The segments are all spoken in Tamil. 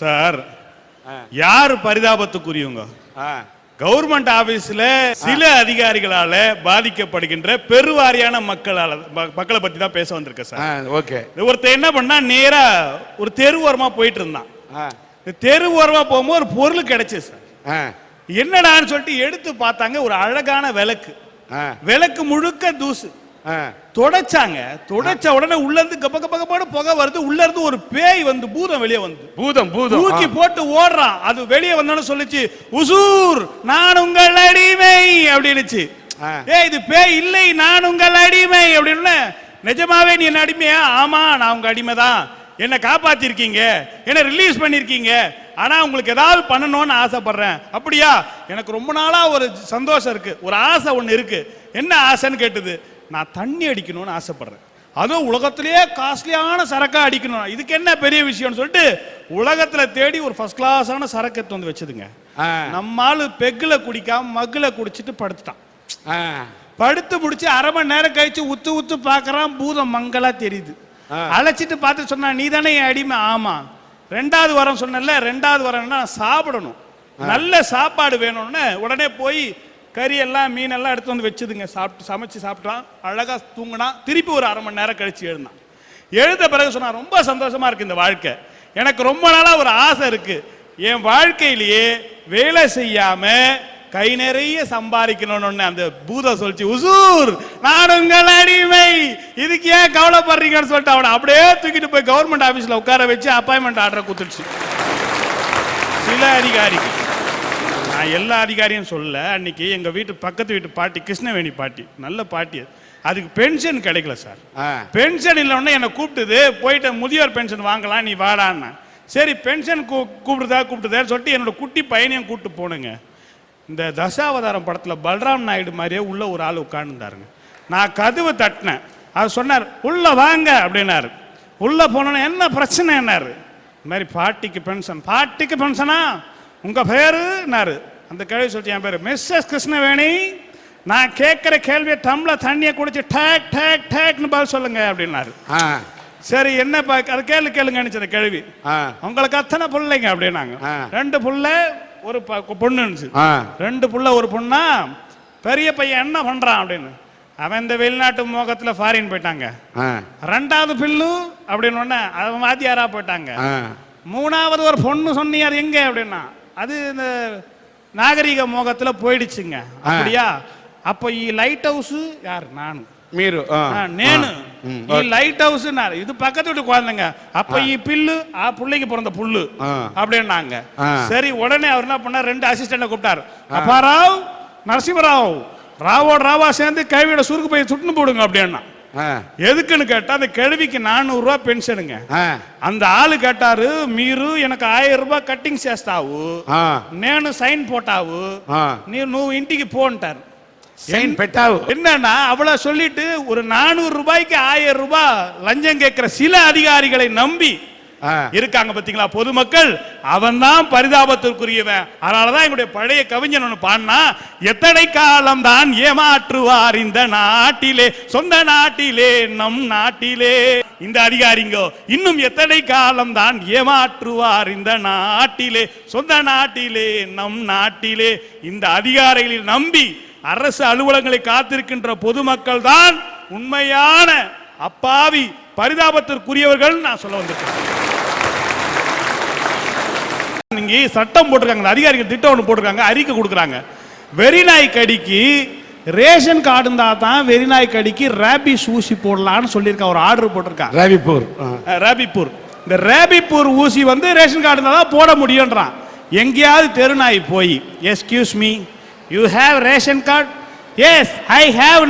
சார், யார் பரிதாபத்துக்குரியவங்க? கவர்மெண்ட் ஆபீஸ்ல சில அதிகாரிகளால பாதிக்கப்படுகின்ற பெருவாரியான மக்களை பத்தி தான் பேச வந்திருக்கேன் சார். ஓகே. ஒருத்தர் என்ன பண்ணா, நேரா ஒரு தெருவோரமா போயிட்டு இருந்தான். தெருவோரமா போகும்போது ஒரு பொருள் கிடைச்சு சார். என்னடான்னு சொல்லிட்டு எடுத்து பார்த்தாங்க, ஒரு அழகான விளக்கு. விளக்கு முழுக்க தூசு. தொடச்சாங்க. தொடச்ச உடனே உள்ள இருந்து கப்ப கப்ப கப்பன்னு புகை வருது. உள்ள இருந்து ஒரு பேய் வந்து பூதம் வெளியே வந்து பூதம் தூக்கி போட்டு ஓடுறான். அது வெளியே வந்தோன்னு சொல்லிச்சு, உசூர் நான் உங்கள் அடிமை அப்படின்னுச்சு. இது பேய் இல்லை, நான் உங்கள் அடிமை அப்படின்னு. நிஜமாவே நீ என்ன அடிமையா? ஆமா, நான் உங்க அடிமை தான். என்ன காப்பாத்திருக்கீங்க, என்ன ரிலீஸ் பண்ணிருக்கீங்க. ஆனா உங்களுக்கு ஏதாவது பண்ணணும்னு ஆசைப்படுறேன். அப்படியா? எனக்கு ரொம்ப நாளா ஒரு சந்தோஷம் இருக்கு, ஒரு ஆசை ஒண்ணு இருக்கு. என்ன ஆசைன்னு கேட்டது. நான் தண்ணி அடிக்கணும்னு ஆசைப்படுறேன். அதுவும் உலகத்திலேயே காஸ்ட்லியான சரக்கா அடிக்கணும். இதுக்கு என்ன பெரிய விஷயம்னு சொல்லிட்டு உலகத்துல தேடி ஒரு ஃபர்ஸ்ட் கிளாஸான சரக்கு எடுத்து வந்து வச்சதுங்க. நம்மால் பெக்குல குடிக்காம மக்குல குடிச்சிட்டு படுத்துட்டான். படுத்து முடிச்சு அரை மணி நேரம் கழிச்சு உத்து உத்து பாக்குறான். பூதம் மங்களா தெரியுது. அழைச்சிட்டு பார்த்து சொன்னா, நீ தானே என் அடிமை? ஆமா. ரெண்டாவது வாரம் சொன்னல, ரெண்டாவது வாரம்னா சாப்பிடணும், நல்ல சாப்பாடு வேணும்னு உடனே போய் கறி எல்லாம் மீன் எல்லாம் எடுத்து வந்து வச்சுதுங்க. சாப்பிட்டு சமைச்சு சாப்பிட்டான். அழகா தூங்கினா. திருப்பி ஒரு அரை மணி நேரம் கழிச்சு எழுந்தான். எழுத பிறகு சொன்னா, ரொம்ப சந்தோஷமா இருக்கு இந்த வாழ்க்கை. எனக்கு ரொம்ப நாளா ஒரு ஆசை இருக்கு, என் வாழ்க்கையிலேயே வேலை செய்யாம கை நிறைய சம்பாதிக்கணும்னு. அந்த பூதம் சொல்லிச்சு, உசூர் நான் உங்கள் அடிமை, இதுக்கு ஏன் கவலைப்படுறீங்கன்னு சொல்லிட்டு அவனை அப்படியே தூக்கிட்டு போய் கவர்மெண்ட் ஆபீஸ்ல உட்கார வச்சு அப்பாயின்மெண்ட் ஆர்டரை கொடுத்துடுச்சு. சில அதிகாரிகள், நான் எல்லா அதிகாரியும் சொல்ல, அன்னைக்கு எங்க வீட்டு பக்கத்து வீட்டு பாட்டி, கிருஷ்ணவேணி பாட்டி, நல்ல பாட்டி, அதுக்கு பென்ஷன் கிடைக்கல சார். பென்ஷன் இல்லைன்னா என்னை கூப்பிட்டுது, போயிட்டு முதியோர் பென்ஷன் வாங்கலாம், நீ வாடான்னு. சரி பென்ஷன் கூப்பிட்டுதான்னு சொல்லிட்டு என்னோட குட்டி பையனையும் கூப்பிட்டு போனுங்க. இந்த தசாவதாரம் படத்துல பல்ராம் நாயுடு மாதிரியே உள்ள ஒரு ஆள் உட்கார்ந்துருந்தாருங்க. நான் கதவு தட்டினேன். அவர் சொன்னார், உள்ள வாங்க அப்படின்னாரு. உள்ள போனோன்னு, என்ன பிரச்சனை என்னாரு? இந்த மாதிரி பாட்டிக்கு பென்ஷன். பாட்டிக்கு பென்ஷனா? உங்க பேருன்னாரு. அந்த கேள்வி சொல்லிட்டு, என் பேரு மிஸ்ஸஸ் கிருஷ்ணவேணி, நான் கேட்கிற கேள்வியை டம்ளர் தண்ணியை குடிச்சு டேக் டேக் டேக்னு பதில் சொல்லுங்க அப்படின்னாரு. சரி என்ன அது கேளுங்க அந்த கேள்வி. உங்களுக்கு அத்தனை பிள்ளைங்க அப்படின்னாங்க. 2 புள்ள ஒரு பொண்ணு. 2 புள்ள ஒரு பொண்ணா? பெரிய பையன் என்ன பண்றான் அப்படின்னு. அவன் இந்த வெளிநாட்டு மோகத்துல ஃபாரின் போயிட்டாங்க. 2வது பிள்ளு அப்படின்னு அவன் வாத்தியாரா போயிட்டாங்க. 3வது ஒரு பொண்ணு சொன்னீங்க, அது எங்க அப்படின்னா, அது இந்த நாகரிக மோகத்துல போயிடுச்சுங்க. அப்படியா? அப்போ ఈ లైట్ హౌస్ யார்? நான் మీరు నేను ఈ లైట్ హౌస్ இது பக்கத்து வீட்டு குழந்தைங்க. அப்ப ఈ பில்லு ஆ பிள்ளைக்கு பிறந்த புல்லு அப்படின்னாங்க. சரி உடனே அவர் என்ன பண்ணார், 2 அசிஸ்டன்ட் கூப்பிட்டார். அப்பாராவ், நரசிம்மராவ், ராவோட ராவா சேர்ந்து கைவிட சுருக்கு போய் சுட்டுன்னு போடுங்க அப்படின்னா. எதுக்குன்னு கேட்டா, அந்த கேள்விக்கு 400 ரூபாய் பென்ஷனுங்க. அந்த ஆளு கேட்டாரு, மீரு எனக்கு 1000 ரூபாய் కట్టింగ్ చేస్తావు, నేను సైన్ పోటావు, నువ్వు ఇంటికి పో అంటారు. சைன் பெட்டாவு. என்னன்னா அவளை சொல்லிட்டு ஒரு 400 ரூபாய்க்கு 1000 ரூபாய் லஞ்சம் கேட்கிற சில அதிகாரிகளை நம்பி இருக்காங்க பாத்தீங்களா பொதுமக்கள். அவன் தான் பரிதாபத்திற்குரியவன். அதனாலதான் எங்களுடைய பழைய கவிஞன் ஒன்று பாடினா, எத்தனை காலம் தான் ஏமாற்றுவார் இந்த நாட்டிலே, சொந்த நாட்டிலே, நம் நாட்டிலே. இந்த அதிகாரிங்க இன்னும் எத்தனை காலம் தான் ஏமாற்றுவார் இந்த நாட்டிலே, சொந்த நாட்டிலே, நம் நாட்டிலே. இந்த அதிகாரிகளை நம்பி அரசு அலுவலகங்களை காத்திருக்கின்ற பொதுமக்கள் தான் உண்மையான அப்பாவி பரிதாபத்திற்குரியவர்கள் நான் சொல்ல வந்திருக்கேன். நீங்க சட்டம் போட்டிருக்காங்க, அதிகாரிகள் திட்டம் ஒன்று போட்டிருக்காங்க, அறிக்கை கொடுக்குறாங்க. வெறிநாய் கடிக்கு ரேஷன் கார்டு இருந்தா தான் வெறிநாய் கடிக்கு ரேபிஸ் ஊசி போடலான்னு சொல்லியிருக்கா, ஒரு ஆர்டர் போட்டிருக்காங்க. ரேபிப்பூர் இந்த ரேபிப்பூர் ஊசி வந்து ரேஷன் கார்டு இருந்தா தான் போட முடியும்ன்றான். எங்கேயாவது தெருநாய் போய், excuse me, you have ration card? Yes I have.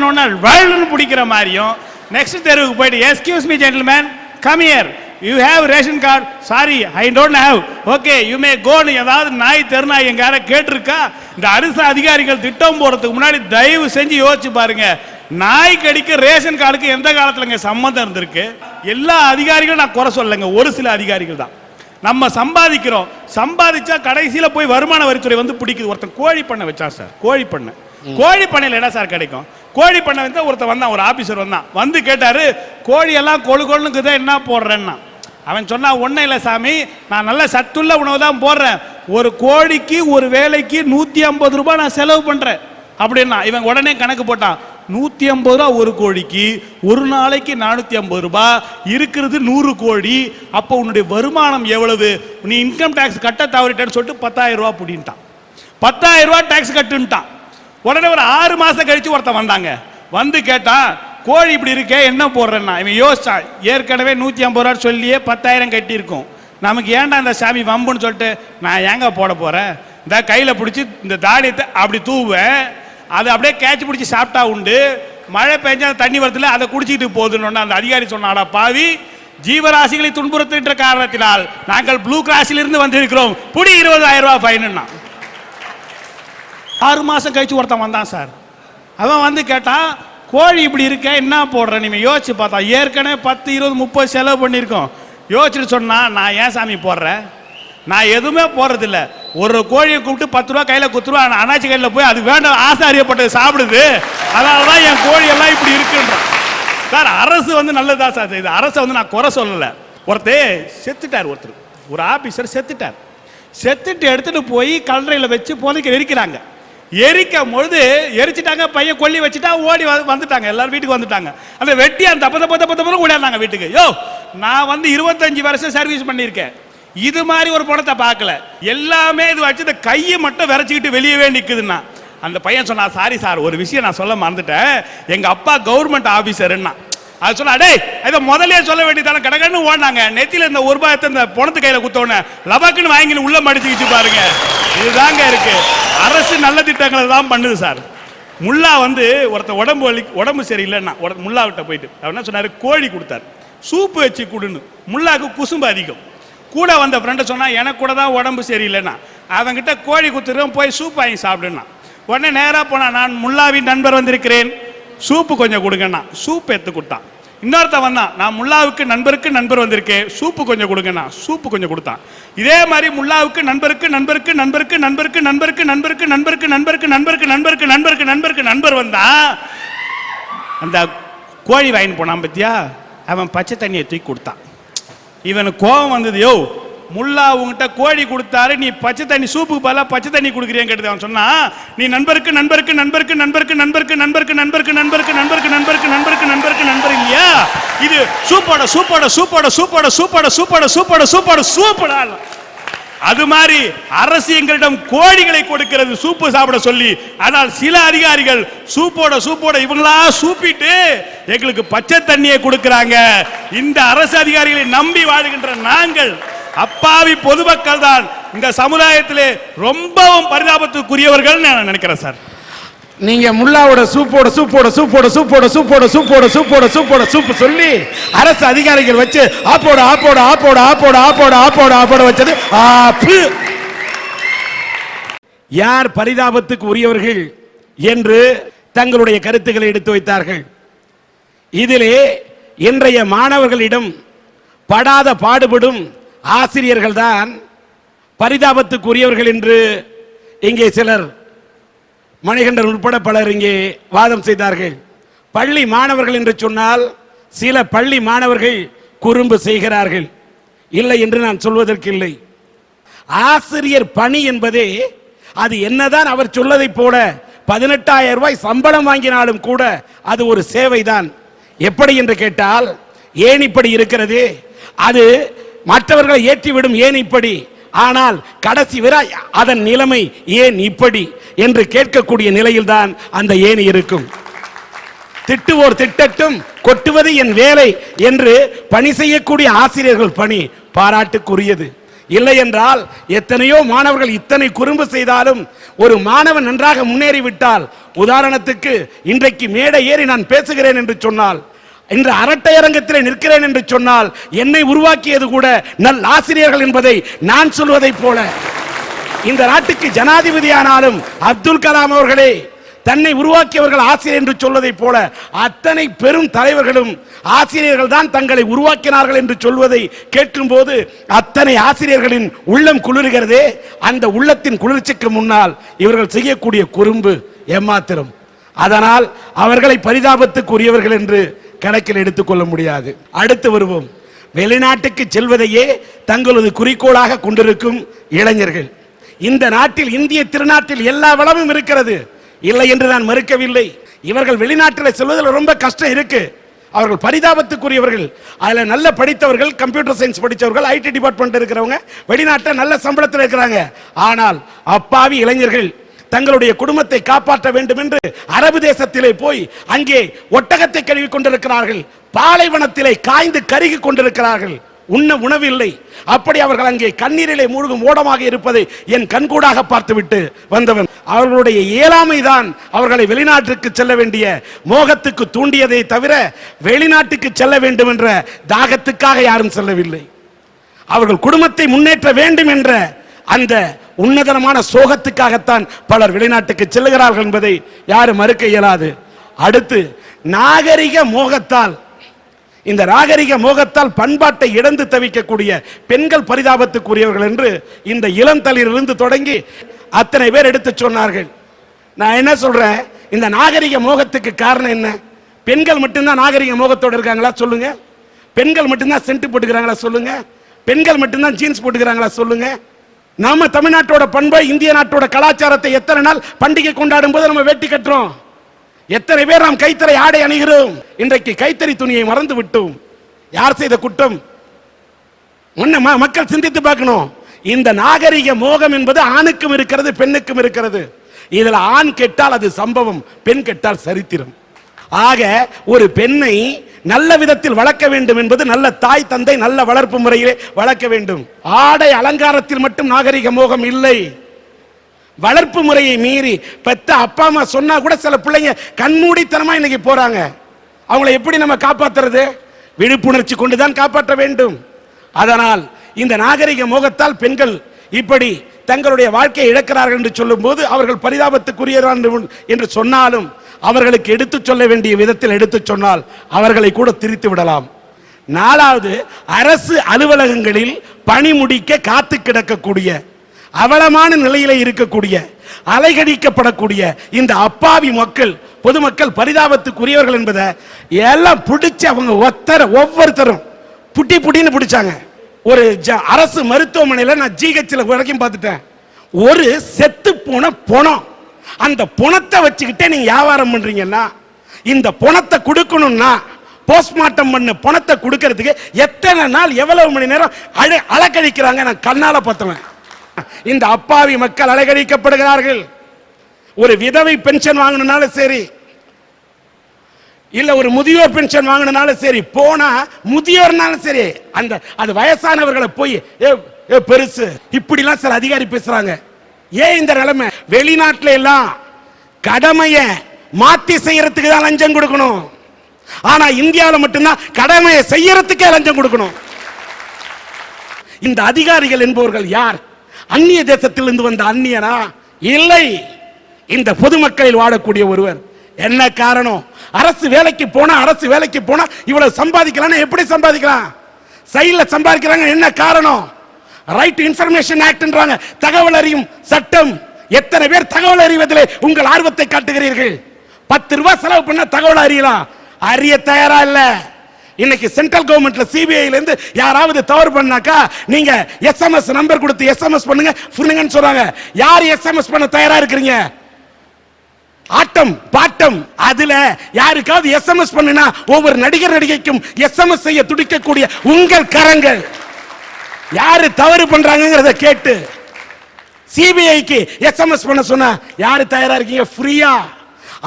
வேல்னு பிடிக்கிற மாதிரியும் நெக்ஸ்ட் தெருவுக்கு போயிட்டு, excuse me gentleman, come here, you have ration card? Sorry I don't have. Okay you may கோன்னு ஏதாவது நாய் தெருநாய் எங்க யாரும் கேட்டிருக்கா? இந்த அரசு அதிகாரிகள் திட்டம் போறதுக்கு முன்னாடி தயவு செஞ்சு யோசிச்சு பாருங்க, நாய் கடிக்கு ரேஷன் கார்டுக்கு எந்த காலத்துல சம்பந்தம் இருந்திருக்கு? எல்லா அதிகாரிகளும் நான் குறை சொல்லலைங்க, ஒரு சில அதிகாரிகள் தான். நம்ம சம்பாதிக்கிறோம், சம்பாதிச்சா கடைசியில போய் வருமான வரித்துறை வந்து பிடிக்குது. ஒருத்தன் கோழி பண்ணை வச்சா சார், கோழி பண்ணை. கோழி பண்ணையில் என்ன சார் கிடைக்கும்? கோழி பண்ணை வந்து ஒருத்தன் வந்தான், ஒரு ஆபீசர் வந்தான், வந்து கேட்டாரு, கோழி எல்லாம் கொழு கொழுக்குதான் என்ன போடுறேன்னா. அவன் சொன்னா ஒன்றும் இல்லை சாமி, நான் நல்ல சத்துள்ள உணவு தான் போடுறேன், ஒரு கோழிக்கு ஒரு வேலைக்கு 150 ரூபாய் நான் செலவு பண்றேன் அப்படின்னா. இவன் உடனே கணக்கு போட்டான், 150 ரூபா ஒரு கோழிக்கு, ஒரு நாளைக்கு 450 ரூபாய், இருக்கிறது 100 கோழி, அப்போ உன்னுடைய வருமானம் எவ்வளவு, நீ இன்கம் டேக்ஸ் கட்ட தவறிட்டேன்னு சொல்லிட்டு 10,000 ரூபாய் பிடின்ட்டான். 10,000 ரூபாய் டேக்ஸ் கட்டுன்ட்டான். உடனே ஒரு 6 மாசம் கழிச்சு ஒருத்தன் வந்தாங்க, வந்து கேட்டான், கோழி இப்படி இருக்கே என்ன போடுறேன்னா. இவன் யோசிச்சான், ஏற்கனவே 150 ரூபா சொல்லியே 10,000 கட்டியிருக்கும், நமக்கு ஏன்டா இந்த சாமி வம்புன்னு சொல்லிட்டு நான் ஏங்க போட போறேன், இந்த கையில பிடிச்சி இந்த தானியத்தை அப்படி தூவேன், அது அப்படியே கேட்ச் பிடிச்சி சாப்பிட்டா உண்டு, மழை பெஞ்சா தண்ணி வரத்துல அதை குடிச்சிட்டு போகுதுன்னு அந்த அதிகாரி சொன்னாடா பாவி, ஜீவராசிகளை துன்புறுத்துகின்ற காரணத்தினால் நாங்கள் ப்ளூ கிராஸில் இருந்து வந்திருக்கிறோம், புடி 20,000 ரூபாய் ஃபைனுன்னா. 6 மாசம் கழிச்சு ஒருத்தன் வந்தான் சார். அவன் வந்து கேட்டான், கோழி இப்படி இருக்க என்ன போடுற, நீங்க யோசிச்சு பார்த்தா ஏற்கனவே 10, 20, 30 செலவு பண்ணியிருக்கோம். யோசிச்சுட்டு சொன்னா, நான் ஏன் சாமி போடுறேன், நான் எதுவுமே போடுறதில்ல, ஒரு கோழியை கூப்பிட்டு 10 ரூபா கையில குத்துருவா, அண்ணாச்சி கையில போய் அது வேண்டாம் ஆசை அறியப்பட்டது சாப்பிடுது, அதனாலதான் என் கோழி எல்லாம் இப்படி இருக்குன்றான். சார் அரசு வந்து நல்லதா சார் செய்யுது, அரசை வந்து நான் குறை சொல்லல. ஒருத்தர் செத்துட்டார், ஒருத்தர் ஒரு ஆபீசர் செத்துட்டார், செத்துட்டு எடுத்துட்டு போய் கல்லறையில் வச்சு புதைக்க எரிக்கிறாங்க. எரிக்கும் பொழுது எரிச்சிட்டாங்க, பையன் கொல்லி வச்சுட்டா, ஓடி வந்துட்டாங்க, எல்லாரும் வீட்டுக்கு வந்துட்டாங்க. அந்த வெட்டி அந்த தப்ப ஓடியாந்தாங்க வீட்டுக்கு. யோ நான் வந்து 25 வருஷம் சர்வீஸ் பண்ணியிருக்கேன், இது மாதிரி ஒரு படத்தை பார்க்கல, எல்லாமே இது வச்சு இந்த கையை மட்டும் விரைச்சிக்கிட்டு வெளியவே நிக்குதுன்னா. அந்த பையன் சொன்னா, சாரி சார் ஒரு விஷயம் நான் சொல்ல மறந்துட்டேன், எங்க அப்பா கவர்மெண்ட் ஆபீசர்னா. அது சொன்னா, டேய் இதை முதலே சொல்ல வேண்டியதான, கடகன்னு ஓடினாங்க, நெத்தியில இந்த 1 ரூபாய் இந்த பணத்து கையில குத்தோன்னு லபாக்குன்னு வாங்கி உள்ள மடிச்சுக்கிச்சு பாருங்க. இதுதாங்க இருக்கு, அரசு நல்ல திட்டங்களை தான் பண்ணுது சார். முல்லா வந்து ஒருத்தர் உடம்பு சரியில்லைன்னா முல்லாவிட்ட போயிட்டு அவர் என்ன சொன்னாரு, கோழி கொடுத்தாரு, சூப்பு வச்சு கொடுன்னு. முல்லாவுக்கு குசும்பு அதிகம். கூட வந்த ஃப்ரெண்டை சொன்னா, எனக்கு கூட தான் உடம்பு சரியில்லைன்னா, அவங்கிட்ட கோழி குத்துறோம் போய் சூப் வாங்கி சாப்பிடுன்னா. உடனே நேராக போனா, நான் முல்லாவின் நண்பர் வந்திருக்கிறேன், சூப்பு கொஞ்சம் கொடுங்கண்ணா, சூப்பு எடுத்து கொடுத்தான். இன்னொருத்த வந்தான், நான் முல்லாவுக்கு நண்பருக்கு நண்பர் வந்திருக்கேன், சூப்பு கொஞ்சம் கொடுங்கண்ணா, சூப்பு கொஞ்சம் கொடுத்தான். இதே மாதிரி முல்லாவுக்கு நண்பருக்கு நண்பருக்கு நண்பருக்கு நண்பருக்கு நண்பருக்கு நண்பருக்கு நண்பருக்கு நண்பருக்கு நண்பருக்கு நண்பருக்கு நண்பருக்கு நண்பருக்கு நண்பர் வந்தா, அந்த கோழி வாங்கிட்டு போனான் பத்தியா, அவன் பச்சை தண்ணியை தூக்கி கொடுத்தான். இவனுக்கு கோபம் வந்தது, யோ முல்லா உங்ககிட்ட கோழி கொடுத்தாரு, நீ பச்சை தண்ணி சூப்புக்கு பதிலா பச்சை தண்ணி கொடுக்குறியான்னு கேட்டது. அவன் சொன்னா, நீ நண்பருக்கு நண்பருக்கு நண்பருக்கு நண்பருக்கு நண்பருக்கு நண்பருக்கு நண்பருக்கு நண்பருக்கு நண்பருக்கு நண்பருக்கு நண்பருக்கு நண்பருக்கு நண்பர் இல்லையா, இது சூப்போட சூப்போட சூப்போட சூப்போட சூப்போட சூப்போட சூப்போட சூப்போட சூப்படா. அது மாதிரி அரசு எங்களிடம் கோழிகளை கொடுக்கிறது சூப்பு சாப்பிட சொல்லி, ஆனால் சில அதிகாரிகள் சூப்போட சூப்போட இவங்களா சூப்பிட்டு எங்களுக்கு பச்சை தண்ணியை கொடுக்கிறாங்க. இந்த அரசு அதிகாரிகளை நம்பி வாழுகின்ற நாங்கள் அப்பாவி பொதுமக்கள் தான் இந்த சமுதாயத்திலே ரொம்பவும் பரிதாபத்துக்குரியவர்கள் நான் நினைக்கிறேன் சார். நீங்க முல்லாவோட சூப்போட சூப்போட சூப்போட சூப்போட சூப்போட சூப்போட சூப்போட சூப்போட சூப்பு சொல்லி அரசு அதிகாரிகள் வச்சு ஆப்போட ஆப்போட ஆப்போட ஆப்போட ஆப்போட ஆப்போட ஆப்போட வச்சது ஆப்பு. யார் பரிதாபத்துக்கு உரியவர்கள் என்று தங்களுடைய கருத்துக்களை எடுத்து வைத்தார்கள். இதிலே இன்றைய மாணவர்களிடம் படாத பாடுபடும் ஆசிரியர்கள் தான் பரிதாபத்துக்குரியவர்கள் என்று இங்கே சிலர், மணிகண்டன் உட்பட பலர் இங்கே வாதம் செய்தார்கள். பள்ளி மாணவர்கள் என்று சொன்னால் சில பள்ளி மாணவர்கள் குறும்பு செய்கிறார்கள், இல்லை என்று நான் சொல்வதற்கு இல்லை. ஆசிரியர் பணி என்பதே அது என்னதான் அவர் சொல்லதை போல 18,000 ரூபாய் சம்பளம் வாங்கினாலும் கூட அது ஒரு சேவைதான். எப்படி என்று கேட்டால், ஏன் இப்படி இருக்கிறது, அது மற்றவர்களை ஏற்றிவிடும் ஏன் இப்படி, ஆனால் கடைசி வரை அதன் நிலைமை ஏன் இப்படி என்று கேட்கக்கூடிய நிலையில்தான் அந்த ஏணி இருக்கும். திட்டுவோர் திட்டட்டும், கொட்டுவது என் வேலை என்று பணி செய்யக்கூடிய ஆசிரியர்கள் பணி பாராட்டுக்குரியது. இல்லை என்றால் எத்தனையோ மாணவர்கள் இத்தனை குறும்பு செய்தாலும் ஒரு மாணவன் நன்றாக முன்னேறிவிட்டால், உதாரணத்துக்கு இன்றைக்கு மேடை ஏறி நான் பேசுகிறேன் என்று சொன்னால், இன்று அரட்டையரங்கத்தில் நிற்கிறேன் என்று சொன்னால், என்னை உருவாக்கியது கூட நல் ஆசிரியர்கள் என்பதை நான் சொல்வதை போல, இந்த நாட்டுக்கு ஜனாதிபதியானாலும் அப்துல் கலாம் அவர்களே தன்னை உருவாக்கியவர்கள் ஆசிரியர் என்று சொல்வதை போல, அத்தனை பெரும் தலைவர்களும் ஆசிரியர்கள் தான் தங்களை உருவாக்கினார்கள் என்று சொல்வதை கேட்கும் போது அத்தனை ஆசிரியர்களின் உள்ளம் குளிர்கிறதே. அந்த உள்ளத்தின் குளிர்ச்சிக்கு முன்னால் இவர்கள் செய்யக்கூடிய குறும்பு ஏமாத்திரம். அதனால் அவர்களை பரிதாபத்துக்குரியவர்கள் என்று கணக்கில் எடுத்துக்கொள்ள முடியாது. அடுத்து வருவோம். வெளிநாட்டுக்கு செல்வதையே தங்களது குறிக்கோளாக கொண்டிருக்கும் இளைஞர்கள். இந்த நாட்டில், இந்திய திருநாட்டில் எல்லா வளமும் இருக்கிறது, இல்லை என்று நான் மறுக்கவில்லை. இவர்கள் வெளிநாட்டில் செல்வதில் ரொம்ப கஷ்டம் இருக்கு. அவர்கள் பரிதாபத்துக்குரியவர்கள். அதுல நல்ல படித்தவர்கள், கம்ப்யூட்டர் சயின்ஸ் படித்தவர்கள், ஐடி டிபார்ட்மெண்ட் இருக்கிறவங்க வெளிநாட்டில் நல்ல சம்பளத்தில் இருக்கிறாங்க. ஆனால் அப்பாவி இளைஞர்கள் தங்களுடைய குடும்பத்தை காப்பாற்ற வேண்டும் என்று அரபு தேசத்திலே போய் அங்கே ஒட்டகத்தை கழுவி கொண்டிருக்கிறார்கள், பாலைவனத்திலே காய்ந்து கருகி கொண்டிருக்கிறார்கள், உண்ண உணவில்லை. அப்படி அவர்கள் அங்கே கண்ணீரிலே மூழ்கும் ஓடமாக இருப்பதை என் கண்கூடாக பார்த்துவிட்டு வந்தவன். அவர்களுடைய இயலாமை தான் அவர்களை வெளிநாட்டுக்கு செல்ல வேண்டிய மோகத்துக்கு தூண்டியதை தவிர வெளிநாட்டுக்கு செல்ல வேண்டும் என்ற தாகத்துக்காக யாரும் செல்லவில்லை. அவர்கள் குடும்பத்தை முன்னேற்ற வேண்டும் என்ற அந்த உன்னதமான சோகத்துக்காகத்தான் பலர் வெளிநாட்டுக்கு செல்லுகிறார்கள் என்பதை யாரும் மறுக்க இயலாது. அடுத்து நாகரிக மோகத்தால், இந்த நாகரிக மோகத்தால் பண்பாட்டை இழந்து தவிக்கக்கூடிய பெண்கள் பரிதாபத்துக்குரியவர்கள் என்று இந்த இளம் தலையிலிருந்து தொடங்கி அத்தனை பேர் எடுத்து சொன்னார்கள். நான் என்ன சொல்றேன், இந்த நாகரிக மோகத்துக்கு காரணம் என்ன? பெண்கள் மட்டும்தான் நாகரிக மோகத்தோடு இருக்காங்களா சொல்லுங்க? பெண்கள் மட்டும்தான் சென்ட் போட்டுக்கிறாங்களா சொல்லுங்க? பெண்கள் மட்டும்தான் ஜீன்ஸ் போட்டுக்கிறாங்களா சொல்லுங்க? நம்ம தமிழ்நாட்டோட பண்பை, இந்திய நாட்டோட கலாச்சாரத்தை எத்தனை நாள் பண்டிகை கொண்டாடும் போது நம்ம வேட்டி கட்டுறோம்? எத்தனை பேர் நாம் கைத்தறி ஆடை அணிகிறோம்? இன்றைக்கு கைத்தறி துணியை மறந்து விட்டோம். யார் செய்த குற்றம்? மக்கள் சிந்தித்து பார்க்கணும். இந்த நாகரிக மோகம் என்பது ஆணுக்கும் இருக்கிறது, பெண்ணுக்கும் இருக்கிறது. இதுல ஆண் கெட்டால் அது சம்பவம், பெண் கெட்டால் சரித்திரம். ஆக ஒரு பெண்ணை நல்ல விதத்தில் வளர்க்க வேண்டும் என்பது நல்ல தாய் தந்தை நல்ல வளர்ப்பு முறையிலே வளர்க்க வேண்டும். ஆடை அலங்காரத்தில் மட்டும் நாகரிக மோகம் இல்லை. வளர்ப்பு முறையை மீறி பெத்த அப்பா அம்மா சொன்னா கூட சில பிள்ளைங்க கண்மூடித்தனமா இன்னைக்கு போறாங்க. அவங்களை எப்படி நம்ம காப்பாற்றுறது? விழிப்புணர்ச்சி கொண்டுதான் காப்பாற்ற வேண்டும். அதனால் இந்த நாகரிக மோகத்தால் பெண்கள் இப்படி தங்களுடைய வாழ்க்கையை இழக்கிறார்கள் என்று சொல்லும் போது அவர்கள் பரிதாபத்துக்குரியவர்கள் என்று சொன்னாலும் அவர்களுக்கு எடுத்து சொல்ல வேண்டிய விதத்தில் எடுத்து சொன்னால் அவர்களை கூட திரித்து விடலாம். நாலாவது, அரசு அலுவலகங்களில் பணி முடிக்க காத்து கிடக்கக்கூடிய, அவலமான நிலையில இருக்கக்கூடிய, அலைகழிக்கப்படக்கூடிய இந்த அப்பாவி மக்கள், பொதுமக்கள் பரிதாபத்துக்குரியவர்கள் என்பதை எல்லாம் பிடிச்சு அவங்க ஒவ்வொருத்தரும் புட்டி புட்டின்னு பிடிச்சாங்க. ஒரு அரசு மருத்துவமனையில் நான் ஜிஹெச்ல வரைக்கும் பார்த்துட்டேன். ஒரு செத்து போன பணம், அந்த பணத்தை வச்சுக்கிட்டே நீங்க வியாபாரம் பண்றீங்கன்னா, இந்த பணத்தை கொடுக்கணும்னா போஸ்ட்மார்ட்டம் பண்ண பணத்தை கொடுக்கிறதுக்கு எத்தனை நாள், எவ்வளவு மணி நேரம் அலக்கழிக்கிறாங்க. நான் கண்ணால பார்த்தவன். இந்த அப்பாவி மக்கள் அலக்கழிக்கப்படுகிறார்கள். ஒரு விதவை பென்ஷன் வாங்கணும்னாலும் சரி, இல்ல ஒரு முதியோர் பென்ஷன் வாங்கணும்னாலும் சரி, போனா முதியோர்னாலும் சரி, அது வயசானவர்களை போய் பெருசு இப்படிலாம் சில அதிகாரி பேசுறாங்க. ஏன் இந்த நிலைமை? வெளிநாட்டுல எல்லாம் கடமையை மாத்தி செய்யறதுக்கு தான் லஞ்சம் கொடுக்கணும். ஆனா இந்தியாவில் மட்டும்தான் கடமையை செய்யறதுக்கே லஞ்சம் கொடுக்கணும். இந்த அதிகாரிகள் என்பவர்கள் யார்? அந்நிய தேசத்திலிருந்து வந்த அந்நியனா? இல்லை, இந்த பொதுமக்களில் வாழக்கூடிய ஒருவர். என்ன காரணம்? அரசு வேலைக்கு போனா இவ்வளவு சம்பாதிக்கலாம். எப்படி சம்பாதிக்கலாம்? சைடுல சம்பாதிக்கிறாங்க. என்ன காரணம்? ரைட் இன்ஃபர்மேஷன் ஆக்ட்ன்றாங்க, தகவல் அறியும் சட்டம். எத்தனை பேர் தகவல் அறிவதிலே உங்கள் ஆர்வத்தை காட்டுகிறீர்கள்? 10 ரூபாய் செலவு பண்ண தகவல் அறியலாம், அறிய தயாரா இல்ல. இன்னைக்கு சென்ட்ரல் கவர்மெண்ட்ல சிபிஐல இருந்து யாராவது தவறு பண்ணாக்கா நீங்க எஸ்எம்எஸ் நம்பர் கொடுத்து எஸ்எம்எஸ் பண்ணுங்கன்னு சொல்றாங்க. யார் எஸ்எம்எஸ் பண்ண தயாரா இருக்கிறீங்க? ஆட்டம் பாட்டம். அதுல யாருக்காவது எஸ்எம்எஸ் பண்ணுனா ஒவ்வொரு நடிகர் நடிகைக்கும் எஸ்எம்எஸ் செய்ய துடிக்கக்கூடிய உங்கள் கரங்கள் யாரு தவறு பண்றாங்கங்கறத கேட்டு சிபிஐக்கு எஸ்எம்எஸ் பண்ண சொன்னா யாரு தயாரா இருக்கீங்க? ஃப்ரீயா.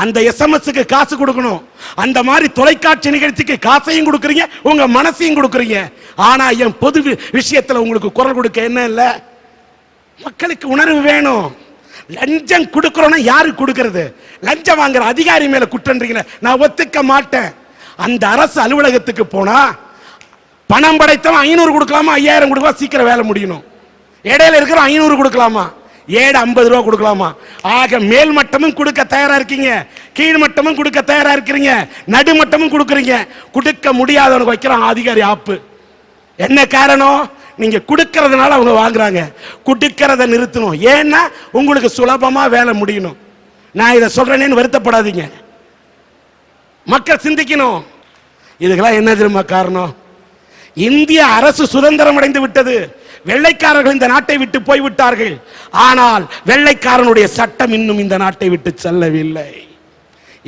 அந்த எஸ்எம்எஸ்க்கு காசு கொடுக்கணும். அந்த மாதிரி தொலைக்காட்சி நிகழ்ச்சிக்கு காசையும் கொடுக்குறீங்க, உங்க மனசையும் கொடுக்குறீங்க. ஆனா என் பொது விஷயத்துல உங்களுக்கு குரல் கொடுக்க என்ன இல்ல? மக்களுக்கு உணர்வு வேணும். லஞ்சம் கொடுக்கிறோம்னா யாரு கொடுக்கிறது? லஞ்சம் வாங்குற அதிகாரி மேல குற்றன்றீங்க, நான் ஒத்துக்க மாட்டேன். அந்த அரசு அலுவலகத்துக்கு போனா பணம் படைத்தவன் 500 கொடுக்கலாமா, 5000 கொடுக்கலாம், சீக்கிரம் வேலை முடியணும். இடையில இருக்கிற 500 கொடுக்கலாமா, 50 ரூபா கொடுக்கலாமா? ஆக மேல் மட்டமும் கொடுக்க தயாரா இருக்கீங்க, கீழ் மட்டமும் கொடுக்க தயாரா இருக்கிறீங்க, நடுமட்டமும் கொடுக்குறீங்க. கொடுக்க முடியாதவனுக்கு வைக்கிறான் அதிகாரி ஆப்பு. என்ன காரணம்? நீங்க கொடுக்கறதுனால அவங்க வாங்குறாங்க. கொடுக்கறத நிறுத்தணும். ஏன்னா உங்களுக்கு சுலபமா வேலை முடியணும். நான் இதை சொல்றேன்னு வருத்தப்படாதீங்க. மக்கள் சிந்திக்கணும். இதுக்கெல்லாம் என்ன தெரியுமா காரணம்? இந்திய அரசு சுதந்திரம் அடைந்து விட்டது. வெள்ளைக்காரர்கள் இந்த நாட்டை விட்டு போய்விட்டார்கள். ஆனால் வெள்ளைக்காரனுடைய சட்டம் இன்னும் இந்த நாட்டை விட்டு செல்லவில்லை.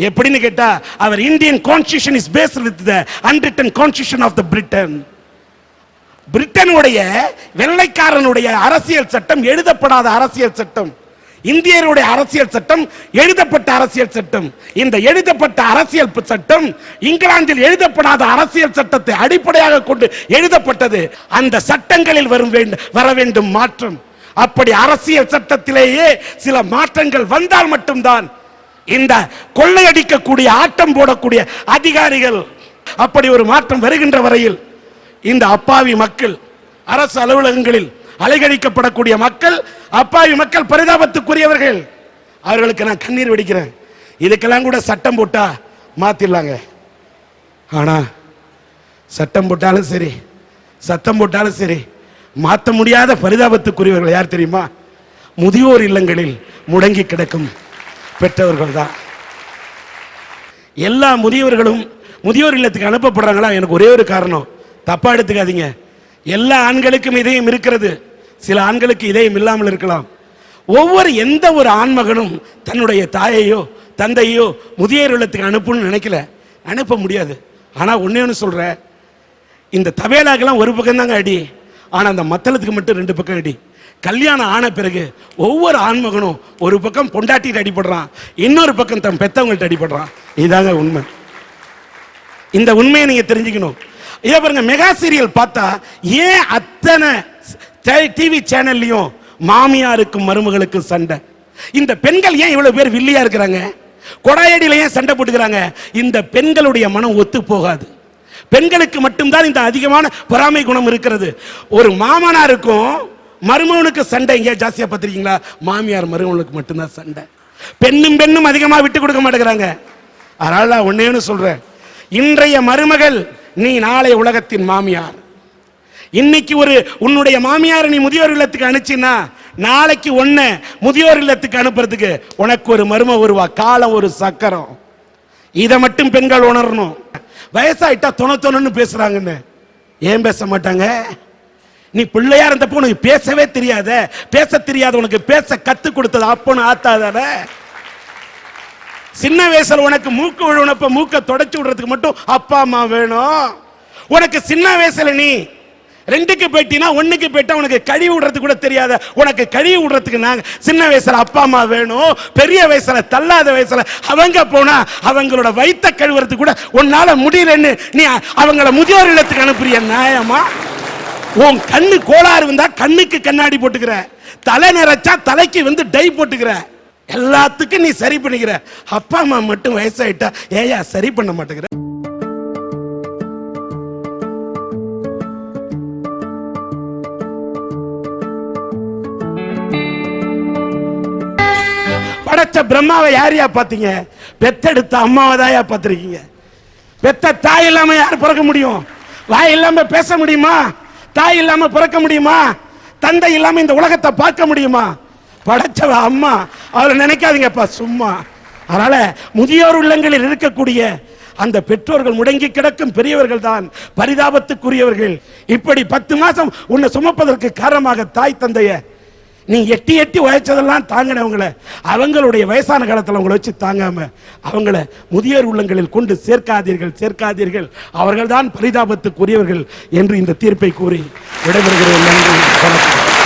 எப்படின்னு கேட்டா, அவர் Indian constitution is based with the unwritten constitution of the Britain. பிரிட்டனுடைய வெள்ளைக்காரனுடைய அரசியல் சட்டம் எழுதப்படாத அரசியல் சட்டம். இந்தியருடைய அரசியல் சட்டம் எழுதப்பட்ட அரசியல் சட்டம். இந்த எழுதப்பட்ட அரசியல் சட்டம் இங்கிலாந்தில் எழுதப்படாத அரசியல் சட்டத்தை அடிப்படையாக கொண்டு எழுதப்பட்டது. அந்த சட்டங்களில் வர வேண்டும் மாற்றம். அப்படி அரசியல் சட்டத்திலேயே சில மாற்றங்கள் வந்தால் மட்டும்தான் இந்த கொள்ளையடிக்கக்கூடிய ஆட்டம் போடக்கூடிய அதிகாரிகள், அப்படி ஒரு மாற்றம் வருகின்ற வரையில் இந்த அப்பாவி மக்கள், அரசு அலுவலகங்களில் அலைகழிக்கப்படக்கூடிய மக்கள், அப்பாவி மக்கள் பரிதாபத்துக்குரியவர்கள். அவர்களுக்கு நான் கண்ணீர் வெடிக்கிறேன். இதுக்கெல்லாம் கூட சட்டம் போட்டா மாத்திடலாங்க. ஆனா சட்டம் போட்டாலும் சரி, சட்டம் போட்டாலும் சரி, மாற்ற முடியாத பரிதாபத்துக்குரியவர்கள் யார் தெரியுமா? முதியோர் இல்லங்களில் முடங்கி கிடக்கும் பெற்றவர்கள் தான். எல்லா முதியவர்களும் முதியோர் இல்லத்துக்கு அனுப்பப்படுறாங்களா? எனக்கு ஒரே ஒரு காரணம், தப்பா எடுத்துக்காதீங்க. எல்லா ஆண்களுக்கும் இதயம் இருக்கிறது, சில ஆண்களுக்கு இதயம் இல்லாமல் இருக்கலாம். எந்த ஒரு ஆண்மகனும் தன்னுடைய தாயையோ தந்தையோ முதியோர் இல்லத்துக்கு அனுப்பணும்னு நினைக்கல, அனுப்ப முடியாது. ஆனா ஒண்ணு சொல்றேன், இந்த தபேலாக்கெல்லாம் ஒரு பக்கம் தாங்க அடி, ஆனா அந்த மத்தளத்துக்கு மட்டும் 2 பக்கம் அடி. கல்யாணம் ஆன பிறகு ஒவ்வொரு ஆண்மகனும் ஒரு பக்கம் பொண்டாட்டிட்டு அடிபடுறான், இன்னொரு பக்கம் தன் பெத்தவங்கள்ட்ட அடிபடுறான். இதாங்க உண்மை. இந்த உண்மையை நீங்க தெரிஞ்சுக்கணும். இதை பாருங்க, மெகா சீரியல் பார்த்தா ஏன் அத்தனை டிவி சேனல்லையும் மாமியாருக்கும் மருமகளுக்கும் சண்டை? இந்த பெண்கள் ஏன் இவ்வளவு பேர் வில்லியா இருக்கிறாங்க? கொடாயடியில ஏன் சண்டை போட்டுக்கிறாங்க? இந்த பெண்களுடைய மனம் ஒத்து போகாது. பெண்களுக்கு மட்டும்தான் இந்த அதிகமான பொறாமை குணம் இருக்கிறது. ஒரு மாமனாருக்கும் மருமகனுக்கு சண்டை எங்க ஜாஸ்தியா பார்த்திருக்கீங்களா? மாமியார் மருமகனுக்கு மட்டும்தான் சண்டை. பெண்ணும் அதிகமா விட்டு கொடுக்க மாட்டேங்கிறாங்க. அதனால ஒன்னேன்னு சொல்றேன், இன்றைய மருமகள் நீ நாளை உலகத்தின் மாமியார். இன்னைக்கு உன்னுடைய மாமியார் நீ முதியோர் இல்லத்துக்கு அனுப்பிச்சினா, நாளைக்கு ஒன்ன முதியோர் இல்லத்துக்கு அனுப்புறதுக்கு உனக்கு ஒரு மருமக வருவா. காலம் ஒரு சக்கரம். இதை மட்டும் பெண்கள் உணரணும். வயசாயிட்டா தொணன்னு பேசுறாங்கன்னு ஏன் பேச மாட்டாங்க? நீ பிள்ளையா இருந்தப்போ உனக்கு பேசவே தெரியாத, பேச தெரியாத உனக்கு பேச கத்து கொடுத்தது அப்பன்னு ஆத்தாதான? சின்ன வயசுல உனக்கு மூக்கு விழுனப்ப மூக்க தொடச்சு விடுறதுக்கு மட்டும் அப்பா அம்மா வேணும். உனக்கு சின்ன வயசுல நீ 2க்கு போயிட்டீனா 1க்கு போயிட்டா உனக்கு கழுவி விடுறதுக்கு கூட தெரியாத, உனக்கு கழுவி விடுறதுக்கு நாங்க சின்ன வயசுல அப்பா அம்மா வேணும். பெரிய வயசுல தள்ளாத வயசுல அவங்க போனா அவங்களோட வயித்தை கழுவுறதுக்கு கூட உன்னால முடியலன்னு நீ அவங்கள முதியோர் இல்லத்துக்கு அனுப்புறிய நியாயமா? உன் கண்ணு கோளாறு வந்தா கண்ணுக்கு கண்ணாடி போட்டுக்கிற, தலை நிறைச்சா தலைக்கு டை போட்டுக்கிற, எல்லாத்துக்கும் நீ சரி பண்ணிக்கிற. அப்பா அம்மா மட்டும் வயசாயிட்டா ஏயா சரி பண்ண மாட்டேங்கிற? படைச்ச பிரம்மாவை யாரையா பாத்தீங்க? பெத்தெடுத்த அம்மாவை தான் பார்த்திருக்கீங்க. பெத்த தாய் இல்லாம யார் பிறக்க முடியும்? வாய் இல்லாம பேச முடியுமா? தாய் இல்லாம பிறக்க முடியுமா? தந்தை இல்லாம இந்த உலகத்தை பார்க்க முடியுமா? படைச்சவ அம்மா, அவளை நினைக்காதீங்கப்பா சும்மா. அதனால முதியோர் இல்லங்களில் இருக்கக்கூடிய அந்த பெற்றோர்கள், முடங்கி கிடக்கும் பெரியவர்கள் தான் பரிதாபத்துக்குரியவர்கள். இப்படி 10 மாசம் உன்னை சுமப்பதற்கு காரணமாக தாய் தந்தைய நீ எட்டி உழைச்சதெல்லாம் தாங்கினவங்களை, அவங்களுடைய வயசான காலத்தில் அவங்களை வச்சு தாங்காம அவங்கள முதியோர் உள்ளங்களில் கொண்டு சேர்க்காதீர்கள். அவர்கள் தான் பரிதாபத்துக்குரியவர்கள் என்று இந்த தீர்ப்பை கூறி விடைபெறுகிறேன். நன்றி, வணக்கம்.